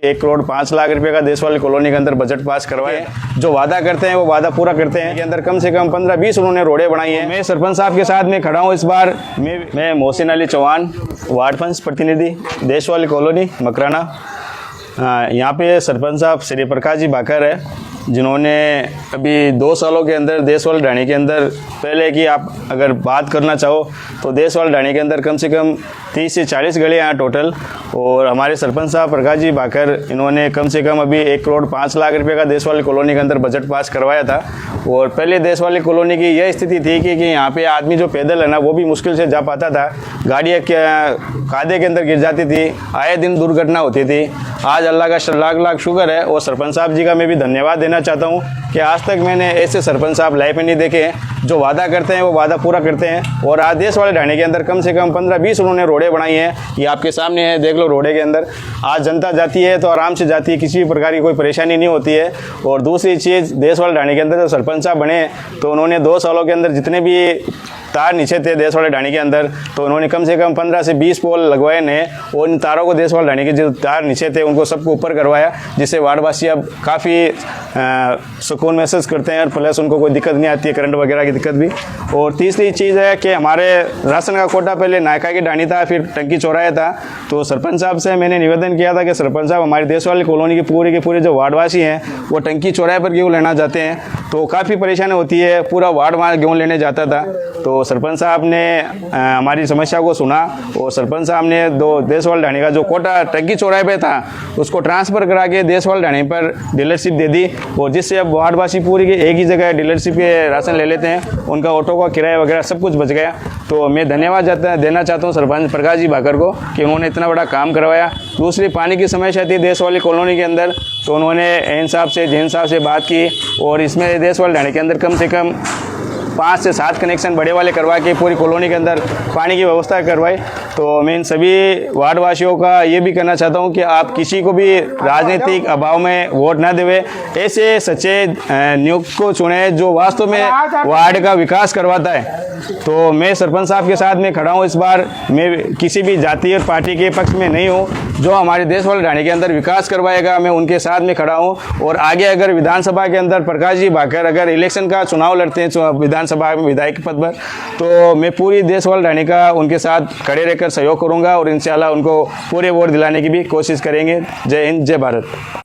1,05,00,000 रुपए का देश वाली कॉलोनी के अंदर बजट पास करवाए। जो वादा करते हैं वो वादा पूरा करते हैं। के अंदर कम से कम 15-20 उन्होंने रोडें बनाई हैं। मैं सरपंच साहब के साथ में खड़ा हूँ इस बार। मैं मोहसिन अली चौहान, वार्ड पंच प्रतिनिधि, देश वाली कॉलोनी मकराना। यहाँ पे सरपंच साहब श्री प्रकाश जी बाकर है, जिन्होंने अभी 2 सालों के अंदर देशवाल ढाणी के अंदर, पहले की आप अगर बात करना चाहो तो देशवाल ढाणी के अंदर कम से कम 30 से 40 गलियाँ हैं टोटल। और हमारे सरपंच साहब प्रकाश जी बाकर, इन्होंने कम से कम अभी 1,05,00,000 रुपए का देशवाली कॉलोनी के अंदर बजट पास करवाया था। और पहले देशवाली कॉलोनी की यह स्थिति थी कि यहाँ पे आदमी जो पैदल है ना, वो भी मुश्किल से जा पाता था। गाड़ियाँ कादे के अंदर गिर जाती थी, आए दिन दुर्घटना होती थी। आज अल्लाह का लाख शुक्र है, और सरपंच साहब जी का मैं भी धन्यवाद देना चाहता हूँ कि आज तक मैंने ऐसे सरपंच साहब लाइफ में नहीं देखे हैं। जो वादा करते हैं वो वादा पूरा करते हैं। और आज देश वाले ढाणी के अंदर कम से कम 15-20 उन्होंने रोडें बनाई हैं। ये आपके सामने है, देख लो रोडे के अंदर। आज जनता जाती है तो आराम से जाती है, किसी भी प्रकार की कोई परेशानी नहीं होती है। और दूसरी चीज़, देश वाले ढाणी के अंदर जब सरपंच साहब बने तो उन्होंने 2 सालों के अंदर जितने भी तार नीचे थे देश वाले ढाणी के अंदर, तो उन्होंने कम से कम 15 से 20 पोल लगवाए नए। और इन तारों को देश वाले ढाणी के जो तार नीचे थे उनको सबको ऊपर करवाया, जिससे वार्डवासी अब काफ़ी सुकून महसूस करते हैं। और प्लस उनको कोई दिक्कत नहीं आती है, करंट वगैरह की दिक्कत भी। और तीसरी चीज़ है कि हमारे राशन का कोटा पहले नायका की ढाणी था, फिर टंकी चौराया था। तो सरपंच साहब से मैंने निवेदन किया था कि सरपंच साहब, हमारी देश वाली कॉलोनी के पूरे जो वार्डवासी हैं वो टंकी चौराहे पर गेहूँ लेना चाहते हैं, तो काफ़ी परेशानी होती है। पूरा वार्ड वहाँ गेहूँ लेने जाता था। तो सरपंच साहब ने हमारी समस्या को सुना, और सरपंच साहब ने देशवाल ढाणी का जो कोटा टंकी चौराहे पे था उसको ट्रांसफ़र करा के देशवाल ढाणी पर डीलरशिप दे दी। और जिससे अब वार्डवासी पूरी के एक ही जगह डीलरशिप के राशन ले लेते हैं, उनका ऑटो का किराया वगैरह सब कुछ बच गया। तो मैं धन्यवाद देना चाहता हूँ सरपंच प्रकाश जी बाकर को कि उन्होंने इतना बड़ा काम करवाया। दूसरी, पानी की समस्या थी देश वाली कॉलोनी के अंदर, तो उन्होंने एन साहब से, जैन साहब से बात की, और इसमें देशवाल ढाणी के अंदर कम से कम 5 से 7 कनेक्शन बड़े वाले करवा के पूरी कॉलोनी के अंदर पानी की व्यवस्था करवाई। तो मैं इन सभी वार्डवासियों का ये भी कहना चाहता हूँ कि आप किसी को भी राजनीतिक अभाव में वोट ना देवे, ऐसे सच्चे नियुक्त को चुने जो वास्तव में वार्ड का विकास करवाता है। तो मैं सरपंच साहब के साथ में खड़ा हूँ इस बार। मैं किसी भी जाति और पार्टी के पक्ष में नहीं हूँ। जो हमारे देश वाले ढाणी के अंदर विकास करवाएगा, मैं उनके साथ में खड़ा हूँ। और आगे अगर विधानसभा के अंदर प्रकाश जी बाकर अगर इलेक्शन का चुनाव लड़ते हैं विधानसभा में विधायक पद पर, तो मैं पूरी देश वाले ढाणी का उनके साथ खड़े रहकर सहयोग करूँगा, और इंशाल्लाह उनको पूरे वोट दिलाने की भी कोशिश करेंगे। जय हिंद, जय भारत।